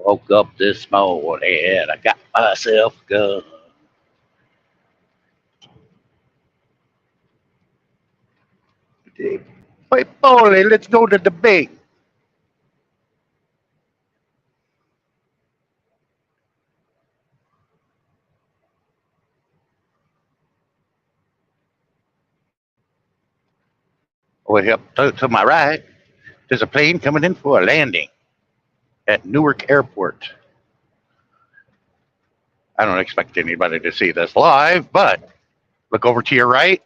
Woke up this morning and I got myself a gun. Wait, Polly, let's go to the bank. Way up to my right, there's a plane coming in for a landing at Newark Airport. I don't expect anybody to see this live, but look over to your right.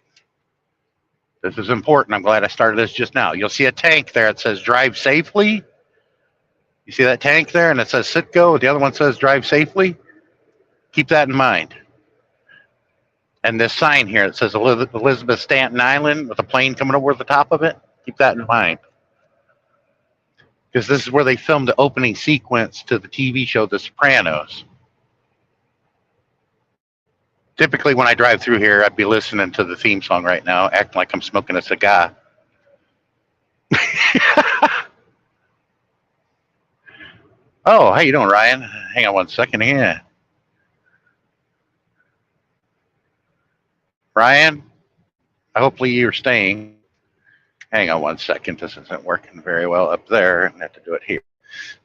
This is important. I'm glad I started this just now. You'll see a tank there. It says drive safely. You see that tank there? And it says Sitco. The other one says drive safely. Keep that in mind. And this sign here, it says Elizabeth Stanton Island with a plane coming over the top of it. Keep that in mind. Because this is where they filmed the opening sequence to the TV show The Sopranos. Typically, when I drive through here, I'd be listening to the theme song right now, acting like I'm smoking a cigar. Oh, how you doing, Ryan? Hang on one second here. Ryan, hopefully you're staying. Hang on one second. This isn't working very well up there. I have to do it here.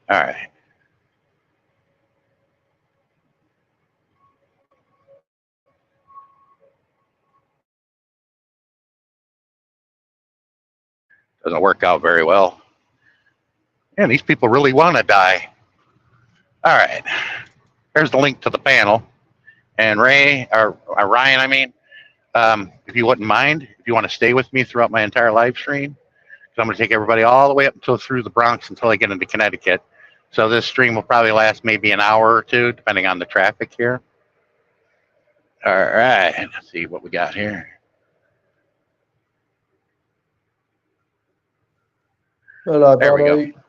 All right. Doesn't work out very well. Man, these people really want to die. All right. There's the link to the panel. And Ryan, I mean, if you wouldn't mind, if you want to stay with me throughout my entire live stream, because I'm going to take everybody all the way up until through the Bronx until I get into Connecticut. So this stream will probably last maybe an hour or two, depending on the traffic here. All right. Let's see what we got here. Hello, there buddy. we go.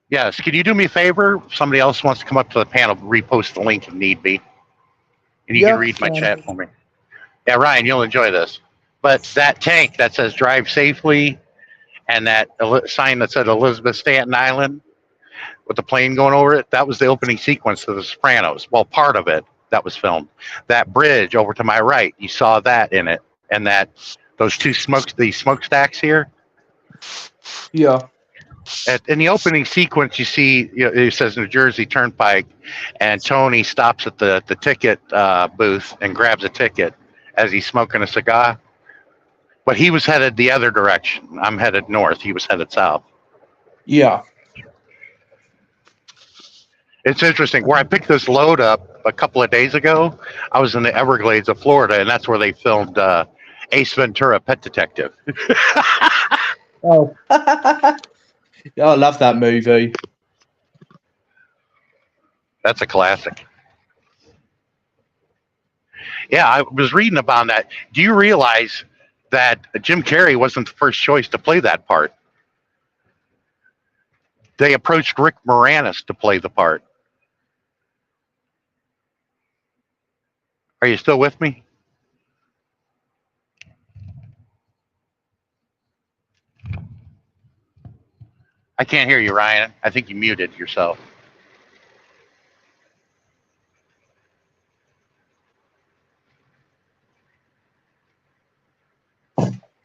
Yes. Can you do me a favor? If somebody else wants to come up to the panel, repost the link if need be. And you can read my chat for me. Yeah, Ryan, you'll enjoy this. But that tank that says drive safely and that sign that said Elizabeth Stanton Island with the plane going over it, that was the opening sequence to The Sopranos. Well, part of it that was filmed. That bridge over to my right, you saw that in it. And those two smokestacks here. Yeah. In the opening sequence, you see it says New Jersey Turnpike, and Tony stops at the ticket booth and grabs a ticket as he's smoking a cigar. But he was headed the other direction. I'm headed north. He was headed south. Yeah. It's interesting. Where I picked this load up a couple of days ago, I was in the Everglades of Florida, and that's where they filmed Ace Ventura: Pet Detective. Oh. Yeah, I love that movie. That's a classic. Yeah, I was reading about that. Do you realize that Jim Carrey wasn't the first choice to play that part? They approached Rick Moranis to play the part. Are you still with me? I can't hear you, Ryan. I think you muted yourself.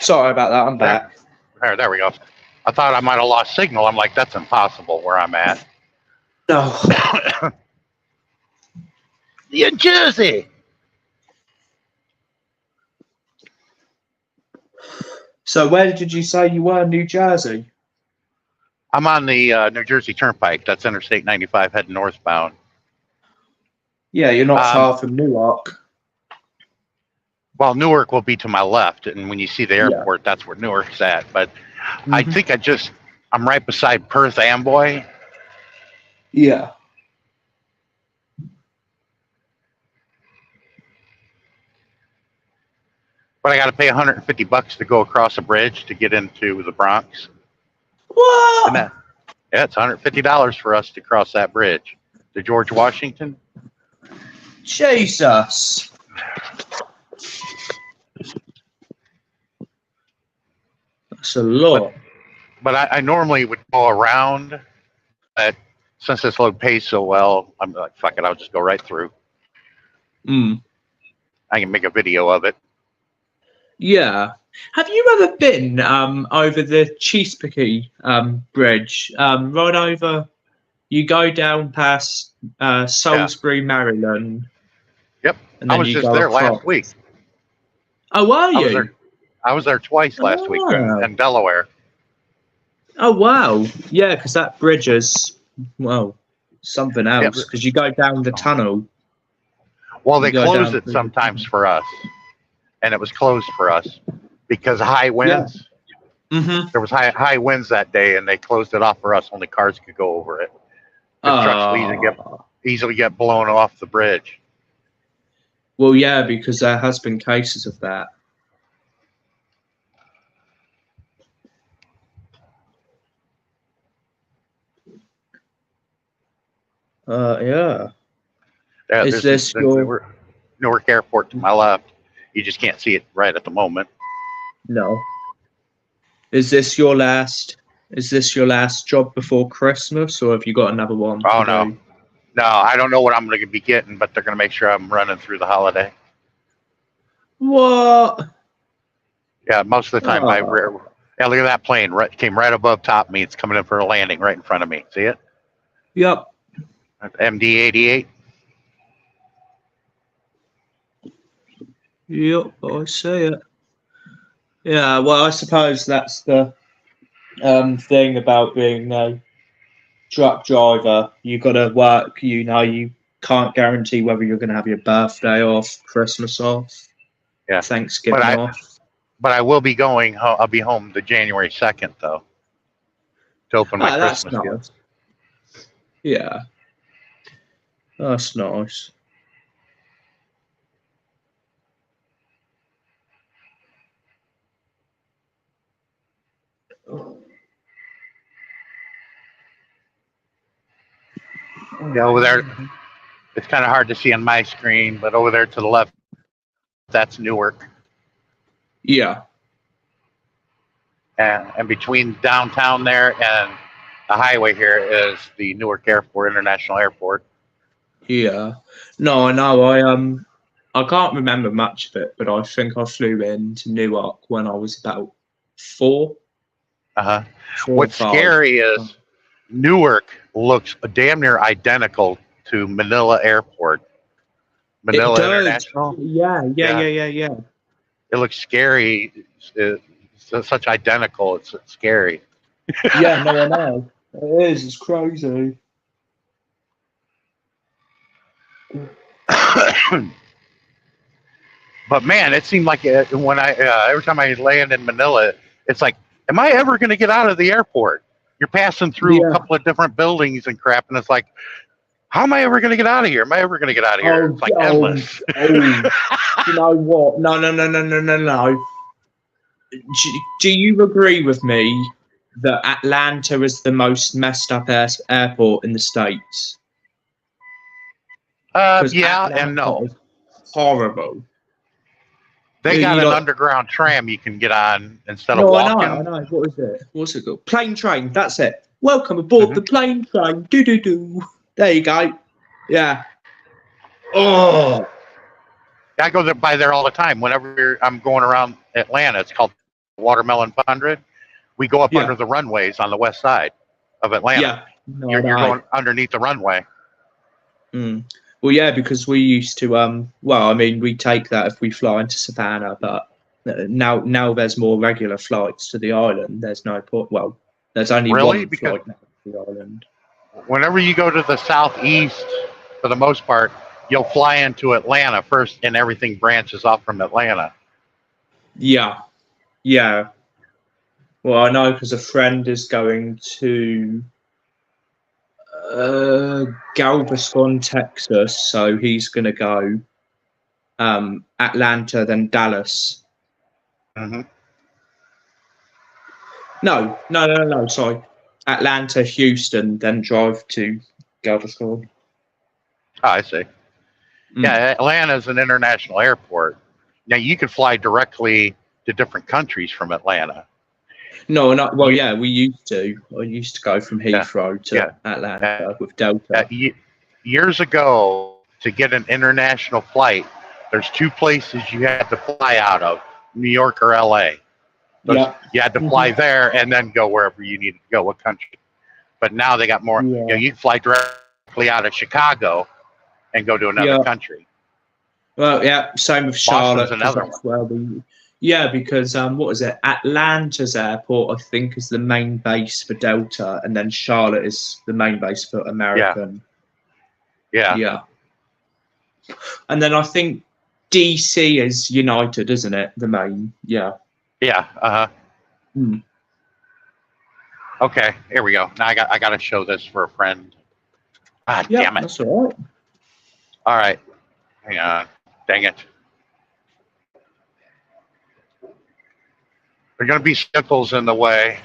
Sorry about that. I'm back. There we go. I thought I might have lost signal. I'm like, that's impossible where I'm at. No. New Jersey. So where did you say you were? New Jersey? I'm on the New Jersey Turnpike. That's Interstate 95 heading northbound. Yeah, you're not far from Newark. Well, Newark will be to my left, and when you see the airport, that's where Newark's at. But I think I'm right beside Perth Amboy. Yeah. But I got to pay $150 to go across a bridge to get into the Bronx. What? Yeah, it's $150 for us to cross that bridge to George Washington. Jesus. That's a lot. But I normally would go around, but since this load pays so well, I'm like, fuck it, I'll just go right through. Mm. I can make a video of it. Yeah. Have you ever been over the Chesapeake Bridge? Right over, you go down past Salisbury, Maryland. Yep. And I then was you just go there across. last week. Oh, are you? I was there twice last week in Delaware. Oh, wow. Yeah, because that bridge is, well, something else. Because you go down the tunnel. Well, they close it sometimes for us. And it was closed for us because of high winds. Yeah. Mm-hmm. There was high winds that day, and they closed it off for us. Only cars could go over it. The trucks will easily get blown off the bridge. Well, yeah, because there has been cases of that. Yeah. Is this your Newark Airport to my left? You just can't see it right at the moment. No. Is this your last job before Christmas, or have you got another one? Oh no. No, I don't know what I'm going to be getting, but they're going to make sure I'm running through the holiday. What? Yeah, most of the time. Yeah, look at that plane. Came right above top of me. It's coming in for a landing right in front of me. See it? Yep. MD-88. Yep, I see it. Yeah, well, I suppose that's the thing about being a truck driver. You got to work. You can't guarantee whether you're going to have your birthday off, Christmas off, Thanksgiving off. But I will be going. I'll be home the January 2nd, though, to open my Christmas gift. Yeah, that's nice. Yeah, over there, it's kind of hard to see on my screen, but over there to the left, that's Newark. Yeah. And between downtown there and the highway here is the Newark Airport, International Airport. Yeah. No, I know. I can't remember much of it, but I think I flew into Newark when I was about 4. What's scary is Newark looks damn near identical to Manila Airport. Manila International. Yeah. It looks scary. It's such identical. It's scary. Yeah, no, I know. It is. It's crazy. But man, it seemed like when every time I land in Manila, it's like, am I ever going to get out of the airport? You're passing through a couple of different buildings and crap, and it's like, how am I ever going to get out of here? Am I ever going to get out of here? It's like endless. You know what? No. Do you agree with me that Atlanta is the most messed up airport in the States? Yeah and no. Horrible. They got an underground tram you can get on instead of walking. I know. What is it? What's it called? Plane train. That's it. Welcome aboard the plane train. Do. There you go. Yeah. Oh. I go by there all the time. Whenever I'm going around Atlanta, it's called Watermelon 100. We go up under the runways on the west side of Atlanta. Yeah. You're going underneath the runway. Well, yeah, because we used to, we take that if we fly into Savannah, but now there's more regular flights to the island. There's no point. Well, there's only one flight to the island. Whenever you go to the southeast, for the most part, you'll fly into Atlanta first, and everything branches off from Atlanta. Yeah. Well, I know because a friend is going to Galveston, Texas, so he's going to go Atlanta, then Dallas. No, sorry. Atlanta, Houston, then drive to Galveston. Oh, I see. Yeah, Atlanta is an international airport. Now, you can fly directly to different countries from Atlanta. No, not well. Yeah, we used to. I used to go from Heathrow to Atlanta with Delta. Years ago, to get an international flight, there's two places you had to fly out of: New York or LA. Yeah, you had to fly there and then go wherever you needed to go, what country. But now they got more. Yeah. You can fly directly out of Chicago and go to another country. Well, yeah, same with Charlotte. Boston's another one. Because what is it? Atlanta's airport, I think, is the main base for Delta, and then Charlotte is the main base for American. Yeah. And then I think DC is United, isn't it? The main. Yeah. Yeah. Okay, here we go. Now I got to show this for a friend. Ah, damn it. That's all right. All right. Hang on. Dang it. There are going to be sickles in the way,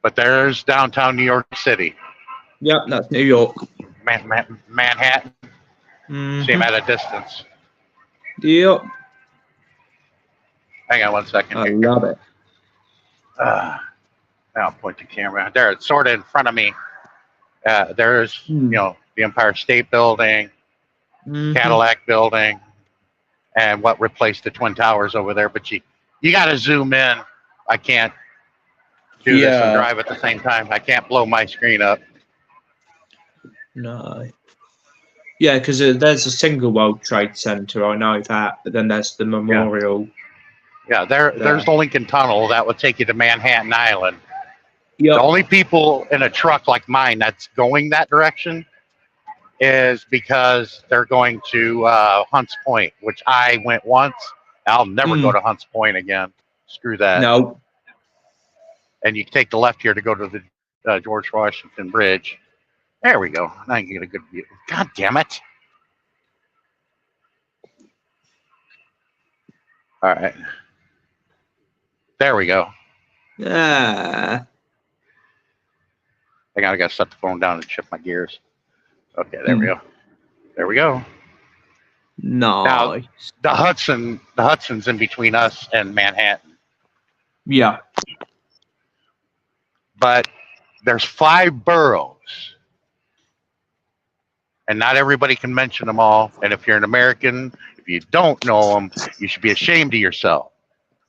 but there's downtown New York City. Yep, that's New York. Manhattan. See him at a distance. Yep. Hang on 1 second. I love it. Now I'll point the camera. There, it's sort of in front of me. There's, the Empire State Building, Cadillac Building, and what replaced the Twin Towers over there. But you got to zoom in. I can't do this and drive at the same time. I can't blow my screen up. No. Yeah, because there's a single World Trade Center. I know that, but then there's the memorial. Yeah, there's the Lincoln Tunnel that would take you to Manhattan Island. Yep. The only people in a truck like mine that's going that direction is because they're going to Hunts Point, which I went once. I'll never go to Hunts Point again. Screw that. No. And you take the left here to go to the George Washington Bridge. There we go. Now you can get a good view. God damn it. All right. There we go. Yeah. I gotta set the phone down and shift my gears. Okay, there we go. There we go. Nice. Now, the Hudson's in between us and Manhattan. Yeah. But there's 5 boroughs. And not everybody can mention them all. And if you're an American, if you don't know them, you should be ashamed of yourself.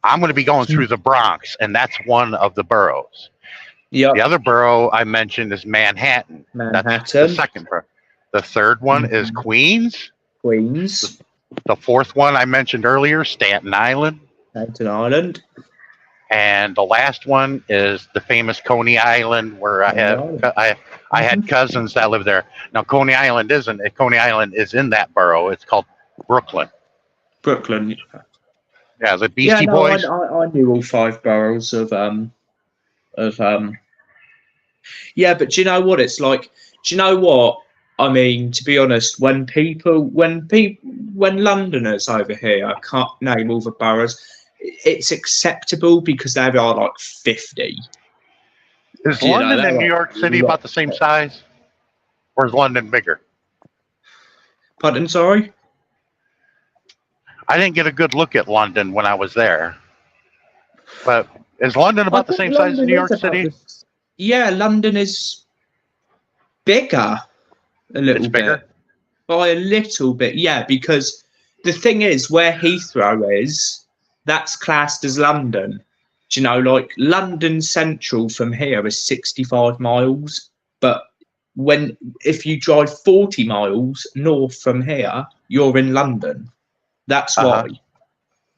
I'm going to be going through the Bronx, and that's one of the boroughs. Yeah. The other borough I mentioned is Manhattan. That's the second borough. The third one is Queens. Queens. The fourth one I mentioned earlier, Staten Island. Staten Island. And the last one is the famous Coney Island, where I had cousins that lived there. Now Coney Island isn't. Coney Island is in that borough. It's called Brooklyn. Brooklyn. Yeah, the Beastie Boys. I knew all 5 boroughs of Yeah, but do you know what it's like? Do you know what I mean? To be honest, when Londoners over here can't name all the boroughs, it's acceptable because there are like 50. Is London and New York City about the same size, or is London bigger? Pardon, sorry. I didn't get a good look at London when I was there. But is London about the same size as New York City? Yeah, London is bigger. A little bit. By a little bit, yeah, because the thing is, where Heathrow is, that's classed as London. Do you know, like London Central from here is 65 miles, but if you drive 40 miles north from here, you're in London. That's why.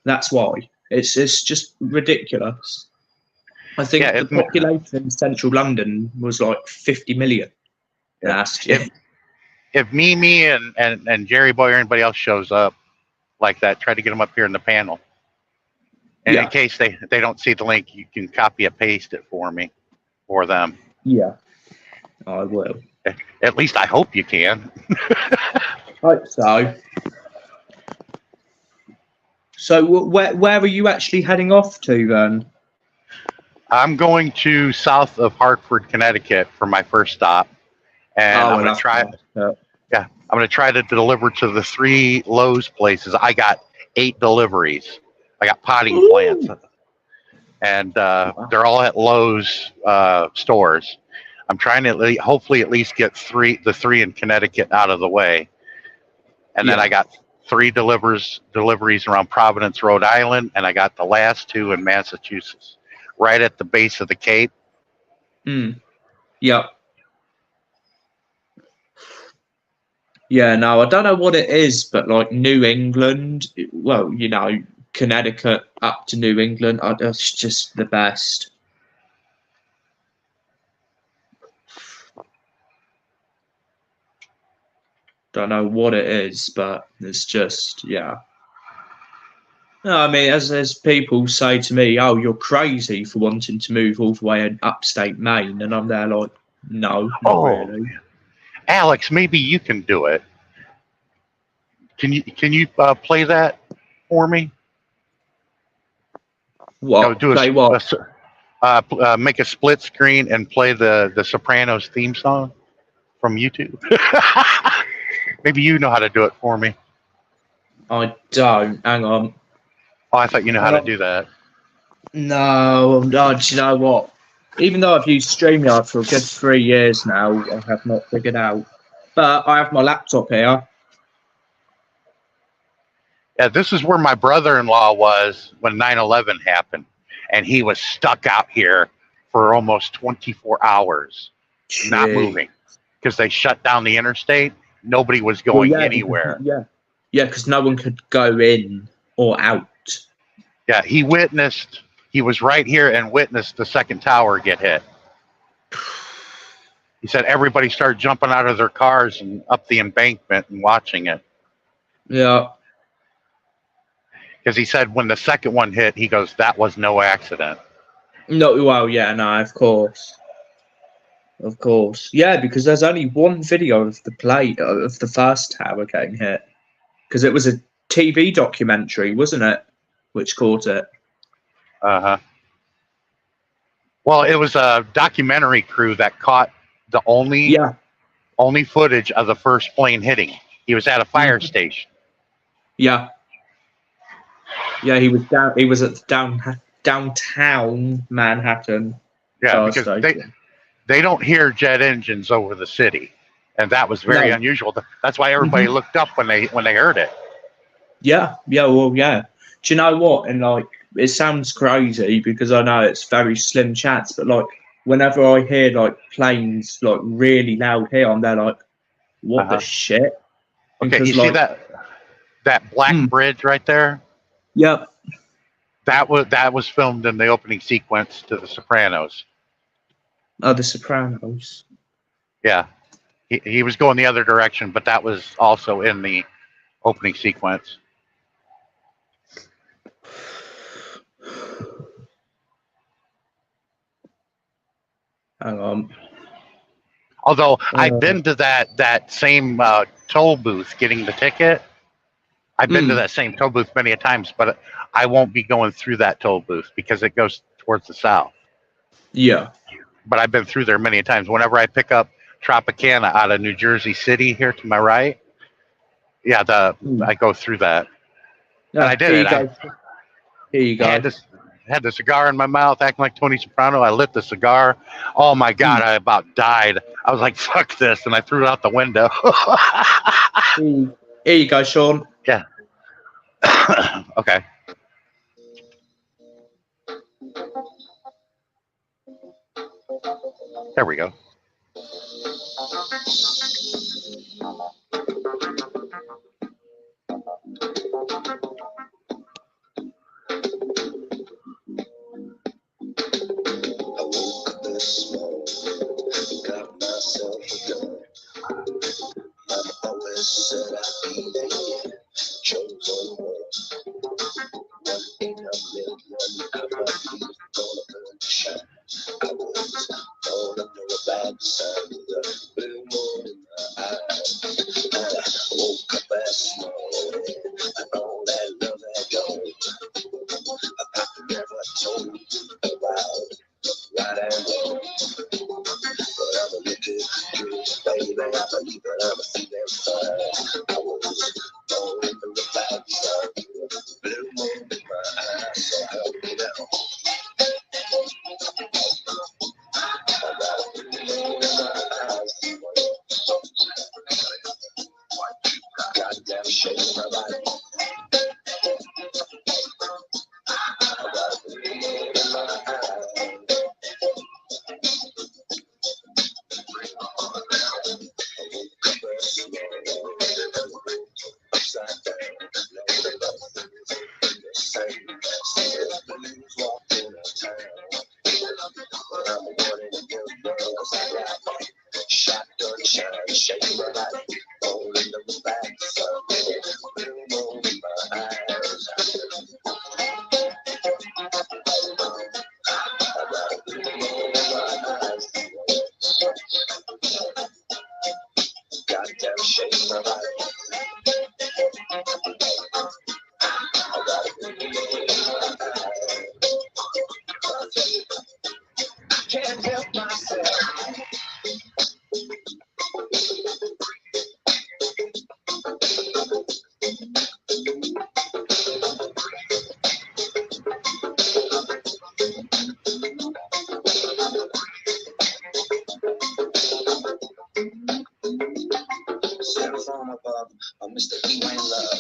That's why. It's just ridiculous. I think the population in central London was like 50 million last year. If Mimi and Jerry Boy or anybody else shows up like that, try to get them up here in the panel. And in case they don't see the link, you can copy and paste it for me, for them. Yeah, I will. At least I hope you can. Hope so. So where are you actually heading off to then? I'm going to south of Hartford, Connecticut for my first stop. And I'm going to try I'm going to try to deliver to the 3 Lowe's places. I got 8 deliveries. I got potting plants. and they're all at Lowe's stores. I'm trying to hopefully at least get the three in Connecticut out of the way, and then I got 3 deliveries around Providence, Rhode Island, and I got the last 2 in Massachusetts, right at the base of the Cape. Yep. Yeah, no, I don't know what it is, but like New England, well, you know, Connecticut up to New England, it's just the best. Don't know what it is, but it's just, yeah. No, I mean, as people say to me, "Oh, you're crazy for wanting to move all the way in upstate Maine," and I'm there like, "No, not really." Alex, maybe you can do it. Can you play that for me? What? Play what? Make a split screen and play the Sopranos theme song from YouTube. Maybe you know how to do it for me. I don't. Hang on. Oh, I thought you know how to do that. No, do you know what? Even though I've used StreamYard for a good 3 years now, I have not figured out. But I have my laptop here. Yeah, this is where my brother-in-law was when 9/11 happened, and he was stuck out here for almost 24 hours, not moving, because they shut down the interstate. Nobody was going anywhere. Because no one could go in or out. Yeah, he was right here and witnessed the second tower get hit. He said everybody started jumping out of their cars and up the embankment and watching it. Yeah. Because he said when the second one hit, he goes, that was no accident. No, well, yeah, no, of course. Of course. Yeah, because there's only one video of the first tower getting hit. Because it was a TV documentary, wasn't it? Which caught it. Uh-huh. Well, it was a documentary crew that caught the only footage of the first plane hitting. He was at a fire station. Yeah. Yeah, he was at downtown Manhattan. Yeah, because they don't hear jet engines over the city, and that was very unusual. That's why everybody looked up when they heard it. Yeah, well, yeah. Do you know what? And like, it sounds crazy because I know it's very slim chance, but like, whenever I hear like planes like really loud here, I'm there like, what the shit? Okay, you see that black bridge right there? Yep. That was filmed in the opening sequence to The Sopranos. Oh, The Sopranos. Yeah, he was going the other direction, but that was also in the opening sequence. Hang on. Although I've been to that same toll booth getting the ticket. I've been to that same toll booth many a times, but I won't be going through that toll booth because it goes towards the south. Yeah. But I've been through there many times. Whenever I pick up Tropicana out of New Jersey City here to my right, I go through that. And I did it. Here you go. Had the cigar in my mouth, acting like Tony Soprano. I lit the cigar. Oh my God, I about died. I was like, fuck this. And I threw it out the window. Here you go, Sean. Yeah. Okay. There we go. This morning, got myself a gun. Mama always said I'd be the chosen one. 1 in a million, I might be gonna burn to shine. I was born under a bad sign with a blue moon in my eyes. And I woke up last morning, and all that love had gone. I never told about right and wrong, but I'm a looking good, baby. I believe that I'm a feeling fine. I was born from the bad side, blue moon in my eyes, so help me now. Shotgun shine, shake my light, all in the back, so roll in my eyes. I got a roll in my eyes. Goddamn shake my light. I got a roll in my eyes. Can't help myself. Sent from above, Mr. E. Wayne Love.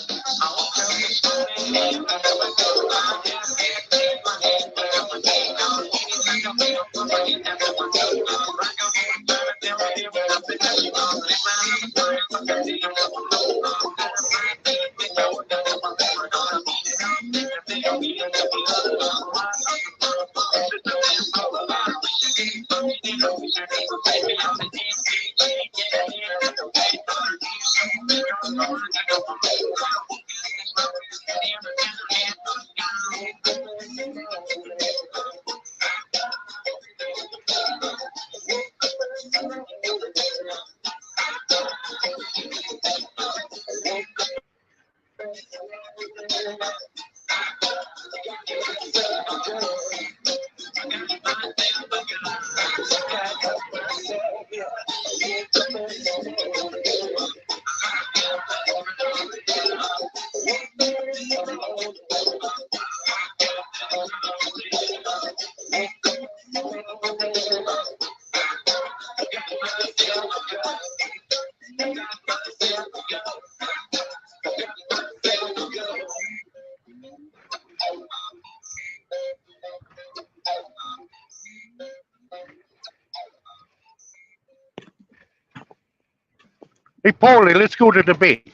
Hey, Paulie, let's go to the debate.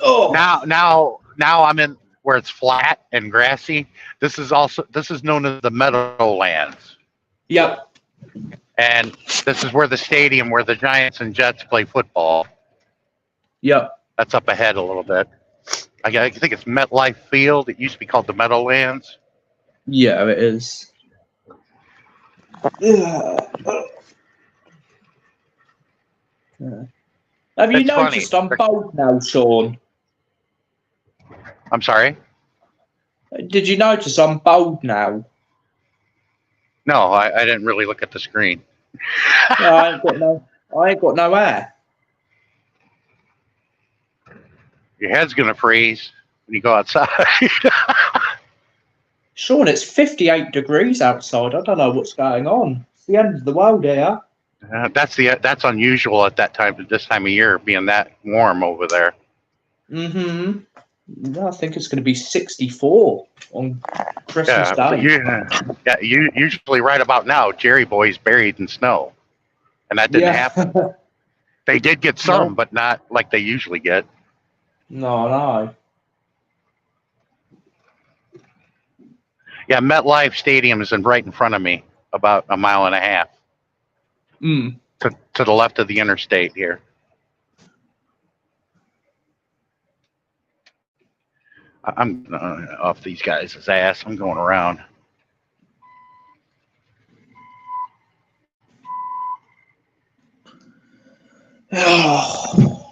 Oh, Now I'm in where it's flat and grassy. This is known as the Meadowlands, yep. and this is where the stadium where the Giants and Jets play football. Yep. That's up ahead a little bit. I think it's MetLife Field. It used to be called the Meadowlands. Yeah, it is. Yeah. Have you It's noticed funny. I'm bald now, Sean? I'm sorry. Did you notice I'm bald now? No, I didn't really look at the screen. Yeah, I ain't got no hair. Your head's gonna freeze when you go outside. Sean, it's 58 degrees outside. I don't know what's going on. It's the end of the world here. That's unusual at this time of year, being that warm over there. Mm-hmm. No, I think it's going to be 64 on Christmas Day. Usually right about now, Jerry Boy's buried in snow, and that didn't happen. They did get some, but not like they usually get. No. Yeah, MetLife Stadium is right in front of me, about a mile and a half to the left of the interstate here. I'm off these guys' ass. I'm going around. I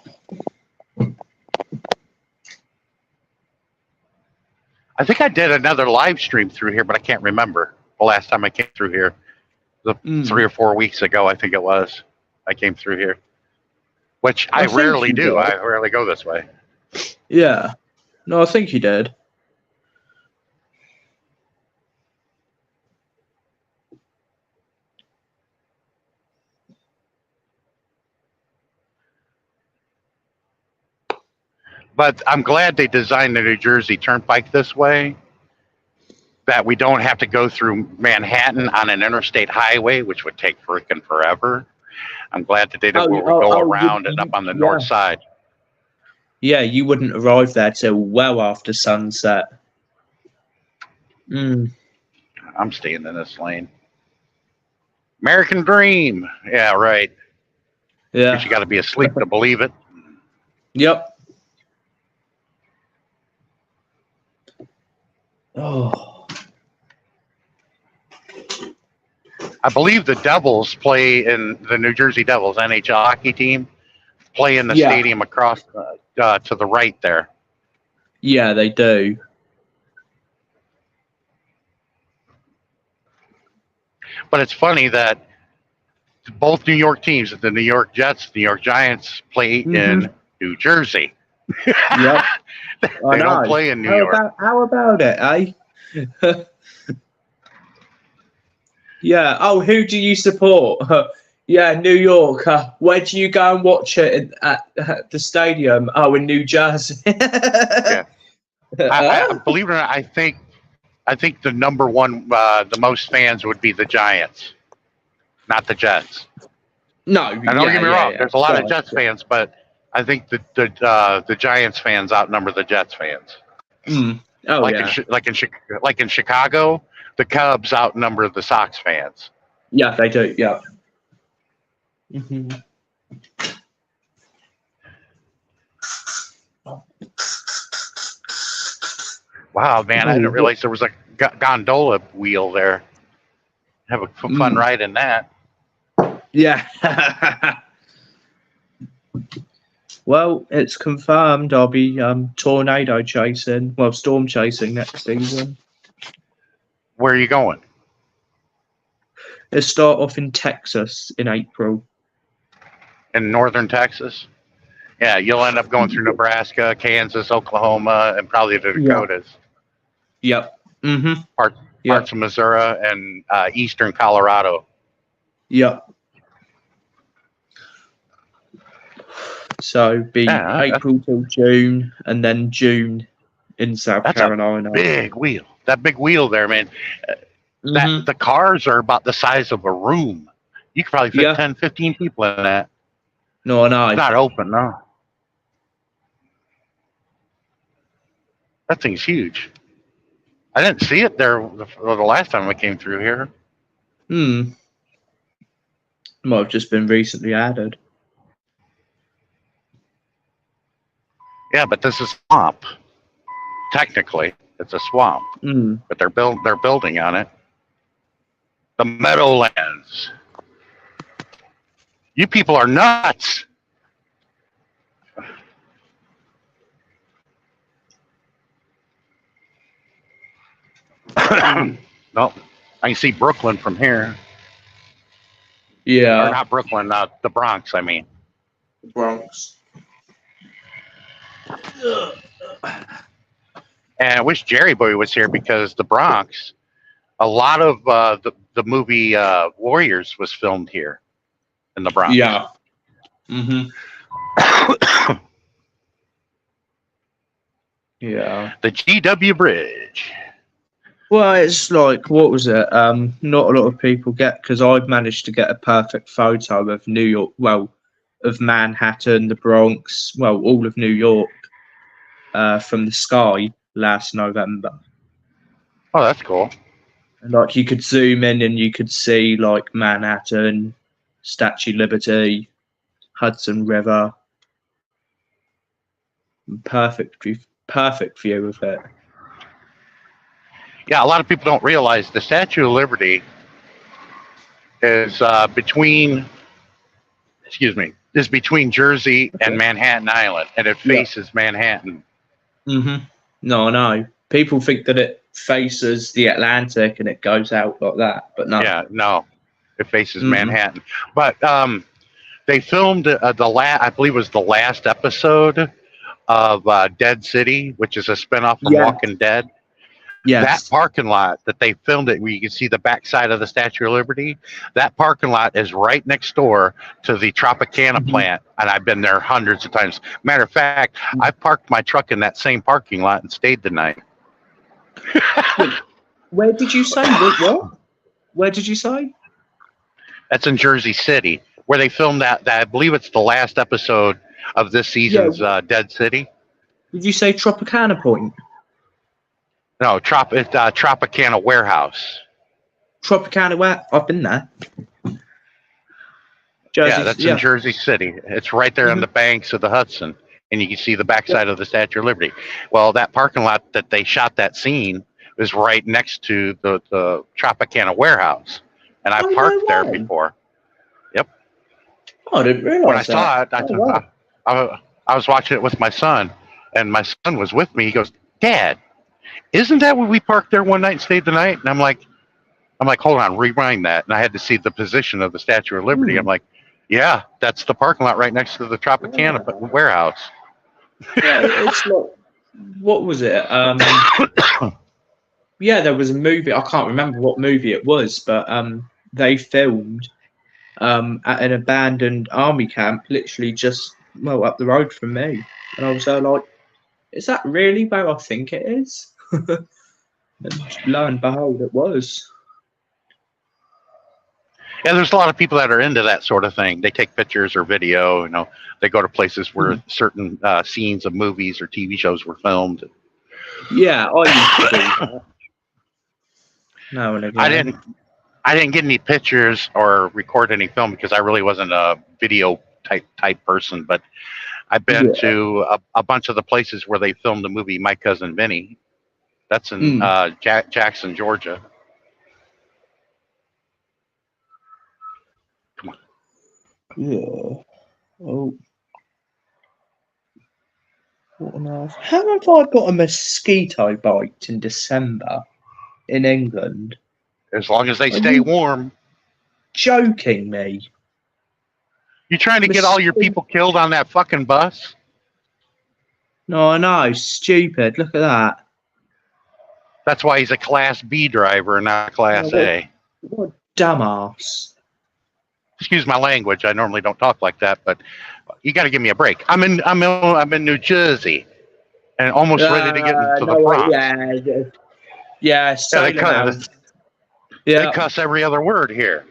think I did another live stream through here, but I can't remember the last time I came through here. 3 or 4 weeks ago, I think it was. I came through here, which I rarely do. I rarely go this way. Yeah. No, I think you did. But I'm glad they designed the New Jersey Turnpike this way, that we don't have to go through Manhattan on an interstate highway, which would take freaking forever. I'm glad that they did where we go around and up on the north side. Yeah, you wouldn't arrive there till well after sunset. I'm staying in this lane. American Dream. Yeah, right. Yeah. Guess you got to be asleep to believe it. Yep. Oh. I believe the Devils play in the New Jersey Devils NHL hockey team play in the stadium across to the right there. Yeah, they do. But it's funny that both New York teams, the New York Jets, the New York Giants, play in New Jersey. Yep. They don't play in New York. How about it, eh? Yeah. Oh, who do you support? Yeah, New York. Where do you go and watch it at the stadium? Oh, in New Jersey. Yeah. I believe it or not, I think the number one, the most fans would be the Giants, not the Jets. No, and don't get me wrong. There's a lot of Jets fans, but I think the Giants fans outnumber the Jets fans. Oh, like in Chicago, the Cubs outnumber the Sox fans. Yeah, they do. Yeah. Wow, man! I didn't realize there was a gondola wheel there. Have a fun ride in that. Yeah. Well, it's confirmed I'll be tornado chasing, storm chasing next season. Where are you going? Let's start off in Texas in April. In northern Texas? Yeah, you'll end up going through Nebraska, Kansas, Oklahoma, and probably the Dakotas. Yep. Parts of Missouri and eastern Colorado. Yep. So be April till June, and then June in South Carolina. Big wheel. That big wheel there, man. The cars are about the size of a room. You could probably fit 10, 15 people in that. No, no. It's not open, no. That thing's huge. I didn't see it there the last time I came through here. Might have just been recently added. Yeah, but this is a swamp. Technically, it's a swamp. But they're building on it. The Meadowlands. You people are nuts. No, I can see Brooklyn from here. Yeah. Or not Brooklyn, the Bronx, I mean. Bronx. And I wish Jerry Boy was here because the Bronx, a lot of the movie Warriors was filmed here in the Bronx. Yeah. Yeah. The GW Bridge. Well, it's like, what was it? Not a lot of people get, because I've managed to get a perfect photo of New York, of Manhattan, the Bronx, all of New York from the sky last November. Oh, that's cool. Like, you could zoom in and you could see, like, Manhattan, Statue of Liberty, Hudson River. Perfect view of it. Yeah, a lot of people don't realize the Statue of Liberty is between Jersey and Manhattan Island, and it faces Manhattan. No. People think that it faces the Atlantic and it goes out like that, but no. Yeah, no, it faces Manhattan. But they filmed I believe it was the last episode of Dead City, which is a spinoff from Walking Dead. Yes. That parking lot that they filmed it, where you can see the backside of the Statue of Liberty, that parking lot is right next door to the Tropicana plant, and I've been there hundreds of times. Matter of fact, I parked my truck in that same parking lot and stayed the night. Where did you say? What? Where did you say? That's in Jersey City, where they filmed that I believe it's the last episode of this season's Dead City. Did you say Tropicana Point? No, Tropicana Warehouse. Tropicana where I've been there. Jersey, Yeah, that's in Jersey City. It's right there on the banks of the Hudson, and you can see the backside of the Statue of Liberty. Well, that parking lot that they shot that scene is right next to the Tropicana warehouse, and I parked there before. Yep. Oh, I didn't realize when I saw it, I was watching it with my son, and my son was with me. He goes, "Dad, isn't that when we parked there one night and stayed the night?" And I'm like, hold on, rewind that. And I had to see the position of the Statue of Liberty. I'm like, yeah, that's the parking lot right next to the Tropicana warehouse. Yeah, it's like, what was it? Yeah, there was a movie. I can't remember what movie it was, but they filmed at an abandoned army camp, literally just up the road from me. And I was like, is that really where I think it is? And lo and behold, it was. Yeah, there's a lot of people that are into that sort of thing. They take pictures or video. They go to places where certain scenes of movies or TV shows were filmed. Yeah, I used to do that. No, and again. I didn't get any pictures or record any film because I really wasn't a video type person. But I've been to a bunch of the places where they filmed the movie My Cousin Vinny. That's in Jackson, Georgia. Yeah. Oh. What on earth? How have I got a mosquito bite in December in England? As long as they stay warm. Joking me? You trying to get all your people killed on that fucking bus? No, I know. Stupid. Look at that. That's why he's a Class B driver and not a Class A. What a dumbass. Excuse my language. I normally don't talk like that, but you got to give me a break. I'm in New Jersey, and almost ready to get into the Bronx. They cuss every other word here.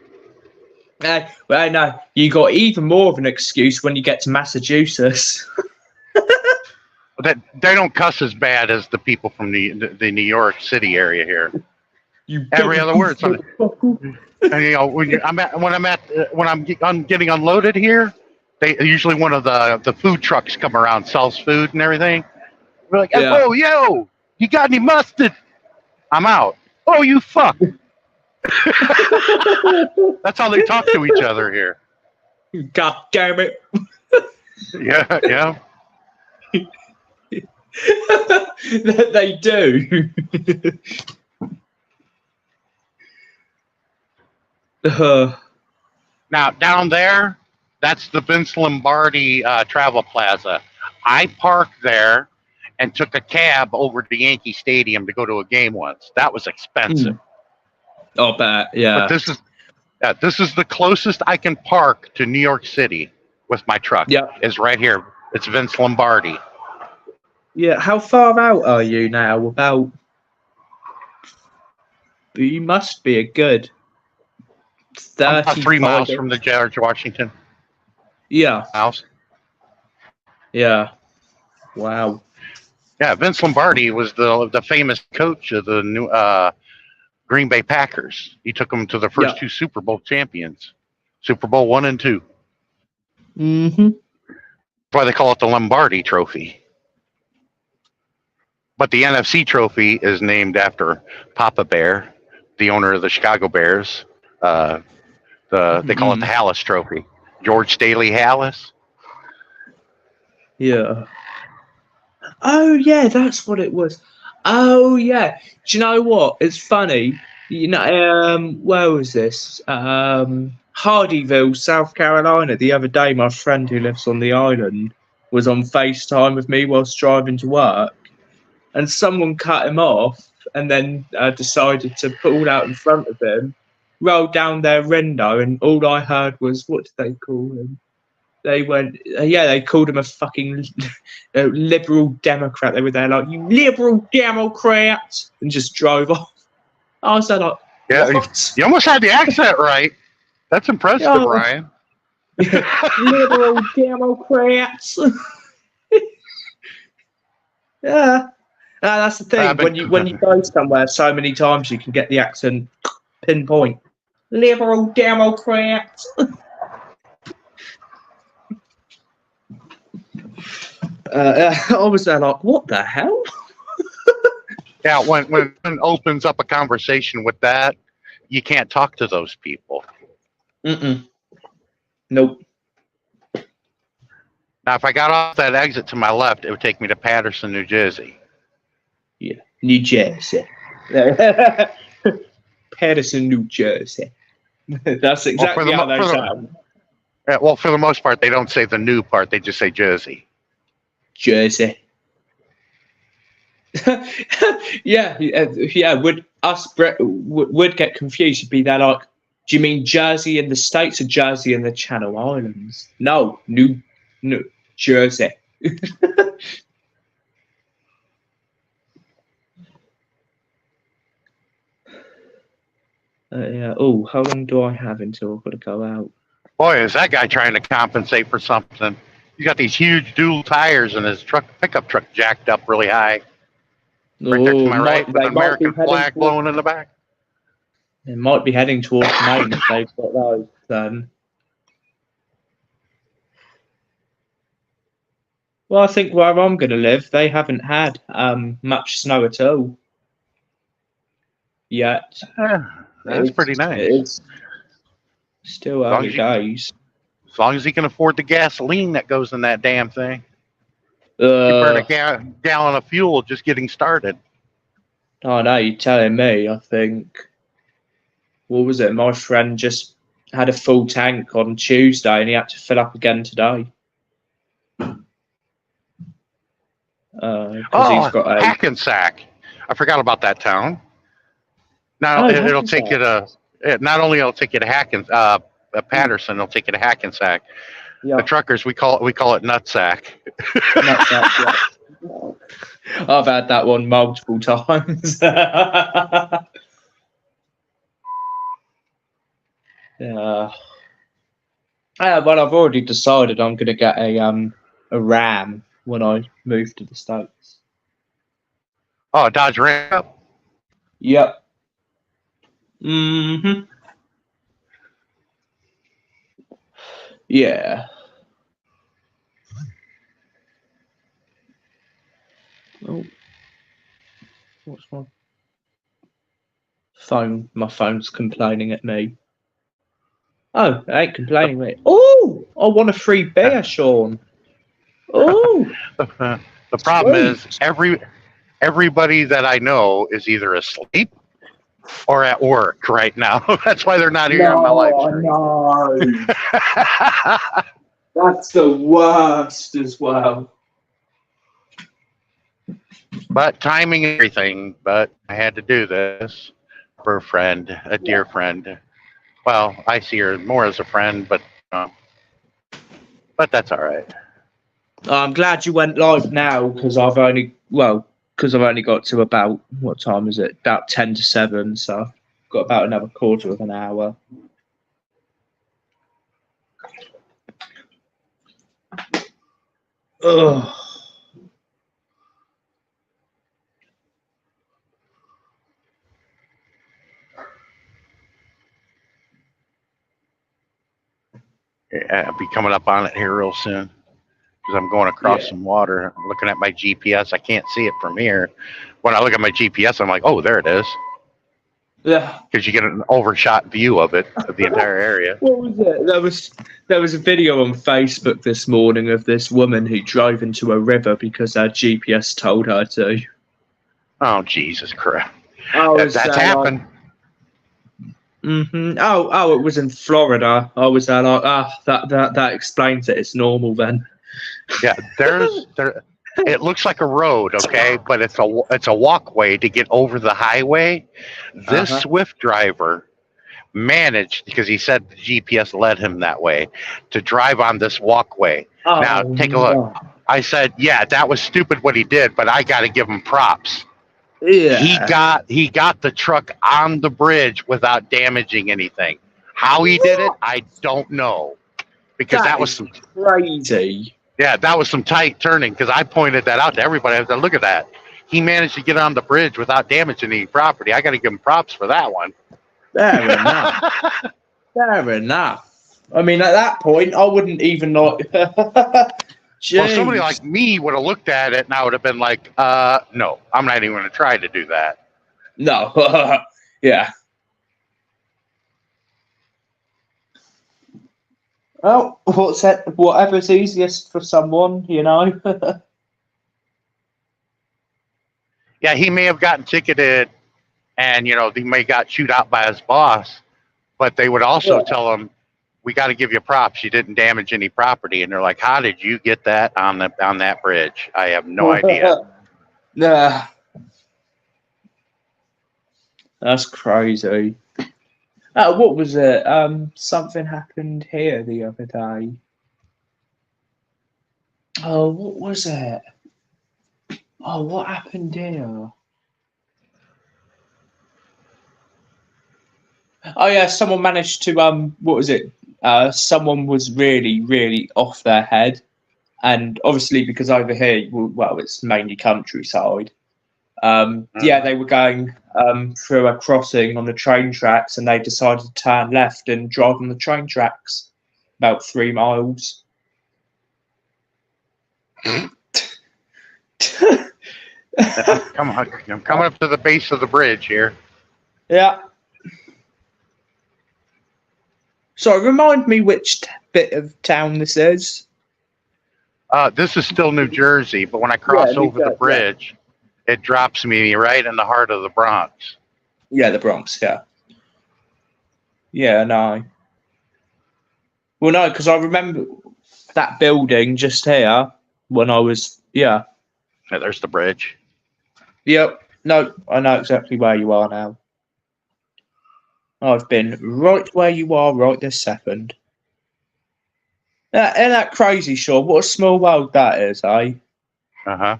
Well, no, you got even more of an excuse when you get to Massachusetts. They don't cuss as bad as the people from the New York City area here. Every other word. When I'm getting unloaded here, they usually one of the food trucks come around, sells food and everything. We're like, oh, yo, you got any mustard? I'm out. Oh, you fuck. That's how they talk to each other here. God damn it. Yeah. They do. Now, down there, that's the Vince Lombardi Travel Plaza. I parked there and took a cab over to Yankee Stadium to go to a game once. That was expensive. I'll bet, yeah. But this is the closest I can park to New York City with my truck. Yeah. Is right here. It's Vince Lombardi. Yeah, how far out are you now? About... You must be a good... 30, about 3 miles from the George Washington house. Yeah. Wow. Yeah, Vince Lombardi was the famous coach of the new Green Bay Packers. He took them to the first two Super Bowl champions, Super Bowl 1 and 2. Mm-hmm. That's why they call it the Lombardi Trophy. But the NFC Trophy is named after Papa Bear, the owner of the Chicago Bears. They call it the Hallis Trophy. George Staley Hallis. Yeah. Oh yeah, that's what it was. Oh yeah. Do you know what? It's funny. You know, where was this? Hardyville, South Carolina. The other day, my friend who lives on the island was on FaceTime with me whilst driving to work, and someone cut him off, and then decided to pull out in front of him. Rolled down their window, and all I heard was, what did they call him? They went, they called him a fucking liberal Democrat. They were there like, you liberal Democrat, and just drove off. I was like, you almost had the accent right. That's impressive, Ryan. Liberal Democrats. Yeah. That's the thing. When you go somewhere so many times, you can get the accent pinpoint. Liberal Democrats. I was there like, what the hell? Yeah, when it opens up a conversation with that, you can't talk to those people. Nope. Now, if I got off that exit to my left, it would take me to Patterson, New Jersey. Yeah, New Jersey. Patterson, New Jersey. That's exactly how they sound. Well, for the most part, they don't say the new part; they just say Jersey. Jersey. yeah. Would us Brit would get confused? You'd be there like, do you mean Jersey in the States or Jersey in the Channel Islands? No, New Jersey. Yeah. Oh, how long do I have until I've got to go out? Boy, is that guy trying to compensate for something? He's got these huge dual tires and his pickup truck jacked up really high. Right there to my right, with an American flag blowing in the back. They might be heading towards Maine if they've got those. Well, I think where I'm going to live, they haven't had much snow at all yet. That's pretty nice. It's still early days. As long as he can afford the gasoline that goes in that damn thing. You burn a gallon of fuel just getting started. Oh, no, you're telling me. I think, what was it? My friend just had a full tank on Tuesday and he had to fill up again today. He's got Hackensack. I forgot about that town. Now it'll take you to. Not only it'll take you to Patterson, it'll take you to Hackensack. Yeah. The truckers, we call it nutsack. Nutsack, yeah. I've had that one multiple times. Yeah. Well, I've already decided I'm going to get a Ram when I move to the States. Oh, a Dodge Ram. Yep. Yeah. Oh, what's my phone? My phone's complaining at me. Oh, it ain't complaining at me. Oh, I want a free beer, Sean. Oh. The problem is everybody that I know is either asleep or at work right now. That's why they're not here on my live stream. No. That's the worst as well. But timing and everything. But I had to do this for a friend, a dear friend. Well, I see her more as a friend, but that's all right. I'm glad you went live now because I've only got to about, what time is it? About 10 to 7, so I've got about another quarter of an hour. Ugh. Yeah, I'll be coming up on it here real soon because I'm going across some water. I'm looking at my GPS. I can't see it from here. When I look at my GPS, I'm like, oh, there it is. Yeah. Because you get an overshot view of it, of the entire area. What was it? There was a video on Facebook this morning of this woman who drove into a river because her GPS told her to. Oh, Jesus Christ. That's happened. Oh, it was in Florida. I was there like, that explains it. It's normal then. Yeah, it looks like a road, okay, but it's a walkway to get over the highway. This Swift driver managed, because he said the GPS led him that way, to drive on this walkway. Now, take a look. I said, yeah, that was stupid what he did, but I got to give him props. Yeah. He got the truck on the bridge without damaging anything. How he did it, I don't know. Because that was some crazy. Yeah, that was some tight turning, because I pointed that out to everybody. I said, look at that. He managed to get on the bridge without damaging any property. I got to give him props for that one. Fair enough. Fair enough. I mean, at that point, I wouldn't even like. Well, somebody like me would have looked at it and I would have been like, no, I'm not even going to try to do that. No. Yeah. Well, whatever's easiest for someone, you know. Yeah, he may have gotten ticketed and, you know, he may have got chewed out by his boss, but they would also tell him, we got to give you props. You didn't damage any property. And they're like, how did you get that on that bridge? I have no idea. Nah. That's crazy. What was it? Something happened here the other day. Oh, what was it? Oh, what happened here? Oh yeah, someone managed to what was it? Someone was really, really off their head, and obviously because over here, well, it's mainly countryside. Yeah, they were going through a crossing on the train tracks, and they decided to turn left and drive on the train tracks about 3 miles. Come on, I'm coming up to the base of the bridge here. Yeah. So remind me which bit of town this is. This is still New Jersey, but when I cross over the bridge, it drops me right in the heart of the Bronx. Yeah, the Bronx, yeah. Yeah, no. Well, no, because I remember that building just here when I was, Yeah, there's the bridge. Yep. No, I know exactly where you are now. I've been right where you are right this second. Isn't that crazy, Sean? What a small world that is, eh? Uh-huh.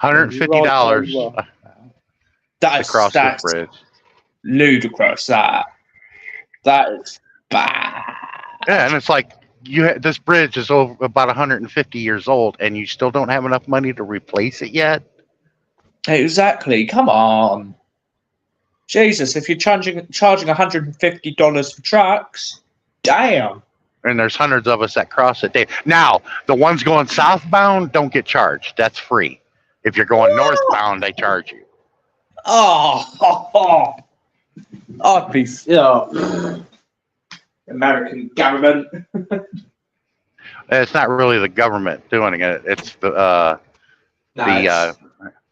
$150 to cross this bridge. Ludicrous, that. That is bad. Yeah, and it's like this bridge is about 150 years old, and you still don't have enough money to replace it yet? Exactly. Come on. Jesus, if you're charging $150 for trucks, damn. And there's hundreds of us that cross it daily. Now, the ones going southbound don't get charged. That's free. If you're going northbound, they charge you. Oh, I'd be American government. It's not really the government doing it. It's the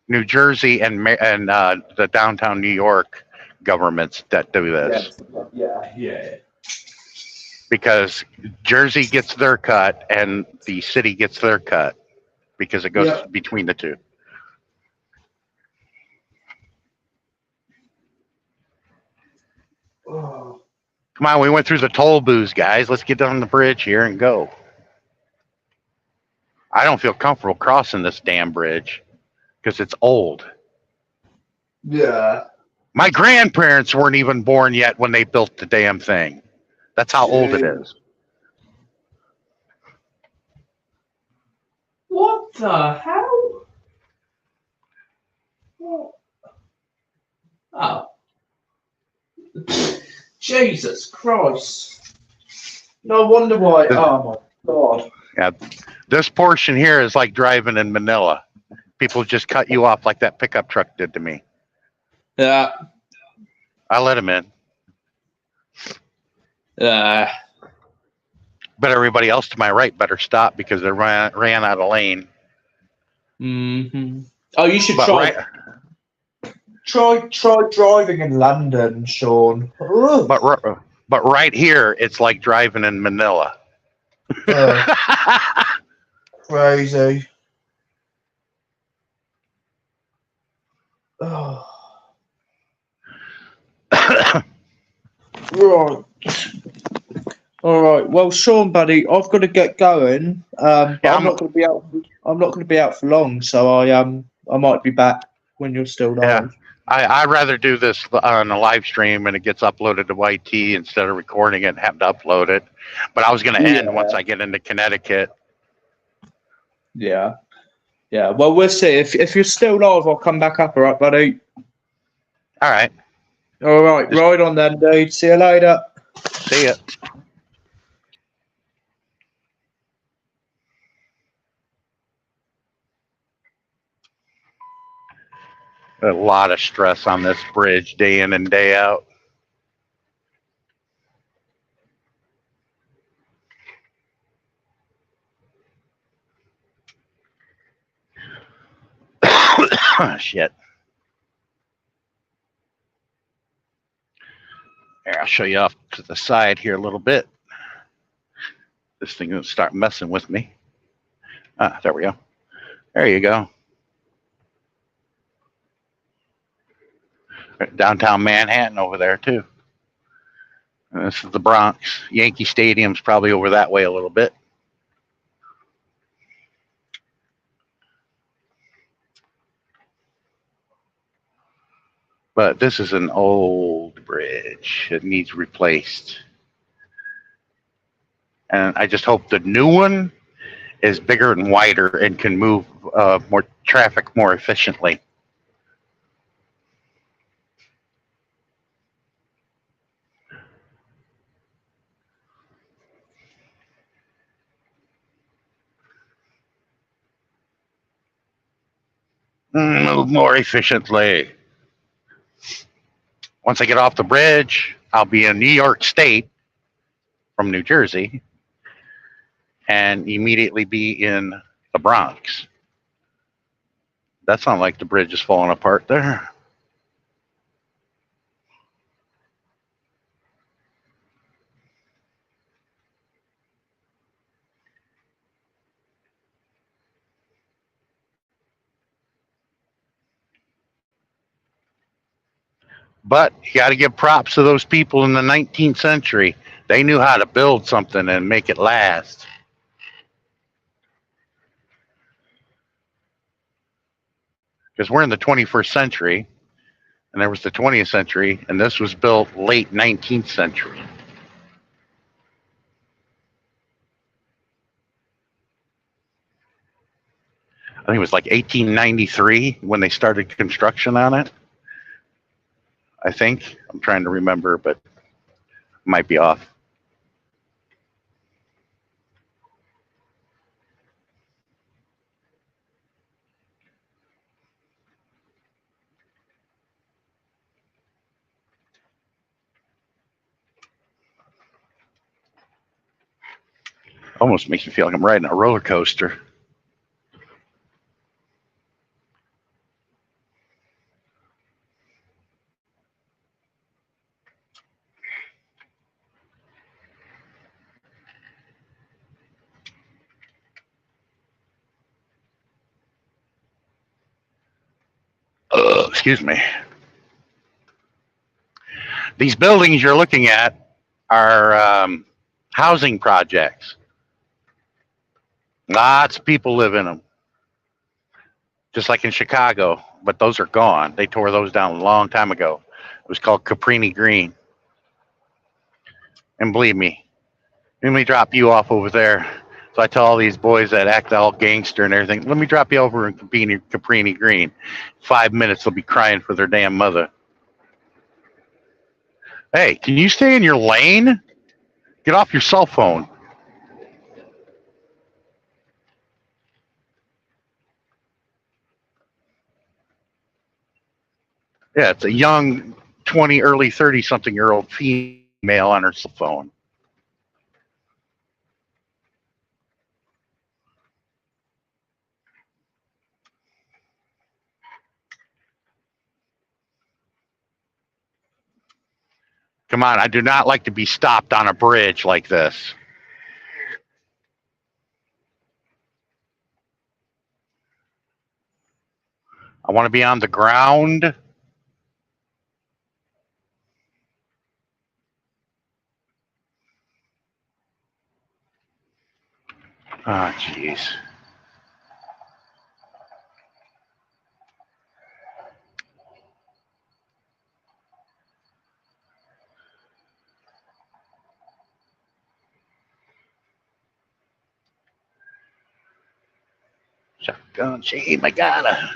New Jersey and the downtown New York governments that do this. Yeah. Because Jersey gets their cut and the city gets their cut because it goes between the two. Oh. Come on, we went through the toll booths, guys. Let's get down the bridge here and go. I don't feel comfortable crossing this damn bridge because it's old. Yeah. My grandparents weren't even born yet when they built the damn thing. That's how old it is. What the hell? Oh. Jesus Christ. No wonder why. Oh my God. Yeah. This portion here is like driving in Manila. People just cut you off like that pickup truck did to me. Yeah. I let him in. Yeah. But everybody else to my right better stop because they ran out of lane. Mm-hmm. Oh, you should try driving in London, Sean. But right here, it's like driving in Manila. Crazy. Oh. Right. All right. Well, Sean, buddy, I've got to get going. I'm not going to be out. I'm not going to be out for long, so I might be back when you're still live. Yeah. I'd rather do this on a live stream and it gets uploaded to YT instead of recording it and have to upload it. But I was going to end once I get into Connecticut. Yeah. Yeah. Well, we'll see. If you're still live, I'll come back up. All right, buddy. All right. All right, right on then, dude. See you later. See ya. A lot of stress on this bridge day in and day out. Shit. Here, I'll show you off to the side here a little bit. This thing will start messing with me. Ah, there we go. There you go. Downtown Manhattan over there, too. And this is the Bronx. Yankee Stadium's probably over that way a little bit. But this is an old bridge. It needs replaced. And I just hope the new one is bigger and wider and can move more traffic more efficiently. Move more efficiently. Once I get off the bridge, I'll be in New York State from New Jersey and immediately be in the Bronx. That's not like the bridge is falling apart there. But you got to give props to those people in the 19th century. They knew how to build something and make it last. Because we're in the 21st century, and there was the 20th century, and this was built late 19th century. I think it was like 1893 when they started construction on it. I think. I'm trying to remember, but might be off. Almost makes me feel like I'm riding a roller coaster. Excuse me. These buildings you're looking at are housing projects. Lots of people live in them. Just like in Chicago, but those are gone. They tore those down a long time ago. It was called Caprini Green. And believe me, let me drop you off over there. So I tell all these boys that act all gangster and everything, let me drop you over in Caprini Green. 5 minutes, they'll be crying for their damn mother. Hey, can you stay in your lane? Get off your cell phone. Yeah, it's a young 20, early 30-something-year-old female on her cell phone. Come on, I do not like to be stopped on a bridge like this. I want to be on the ground. Oh, jeez. Shotgun shame, I gotta.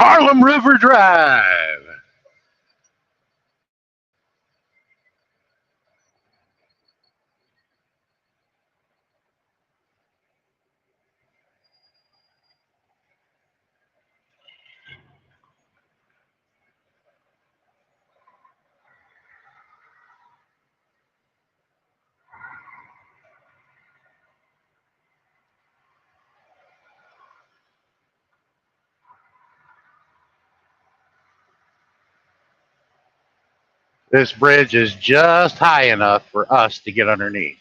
Harlem River Drive. This bridge is just high enough for us to get underneath.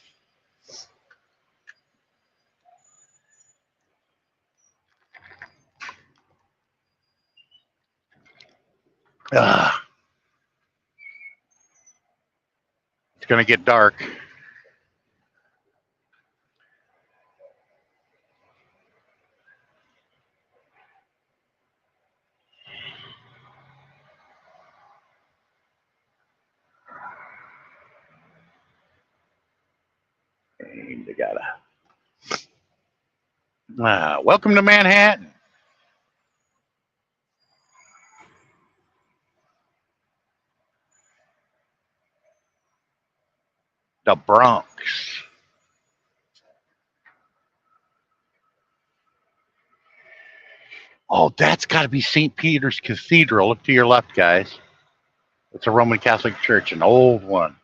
Ugh. It's going to get dark. Welcome to Manhattan. The Bronx. Oh, that's got to be St. Peter's Cathedral. Look to your left, guys. It's a Roman Catholic church, an old one.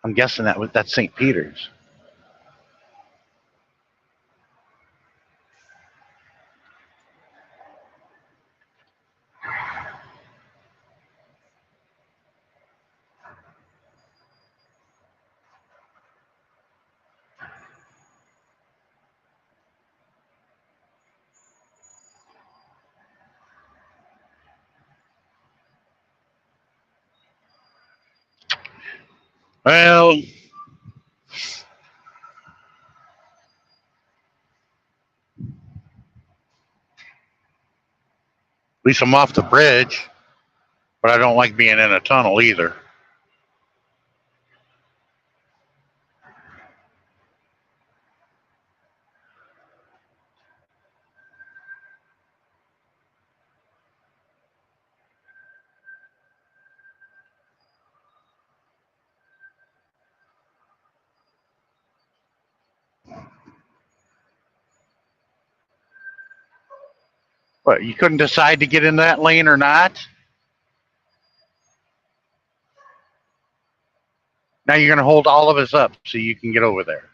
I'm guessing that's St. Peter's. Well, at least I'm off the bridge, but I don't like being in a tunnel either. What, you couldn't decide to get in that lane or not? Now you're going to hold all of us up so you can get over there.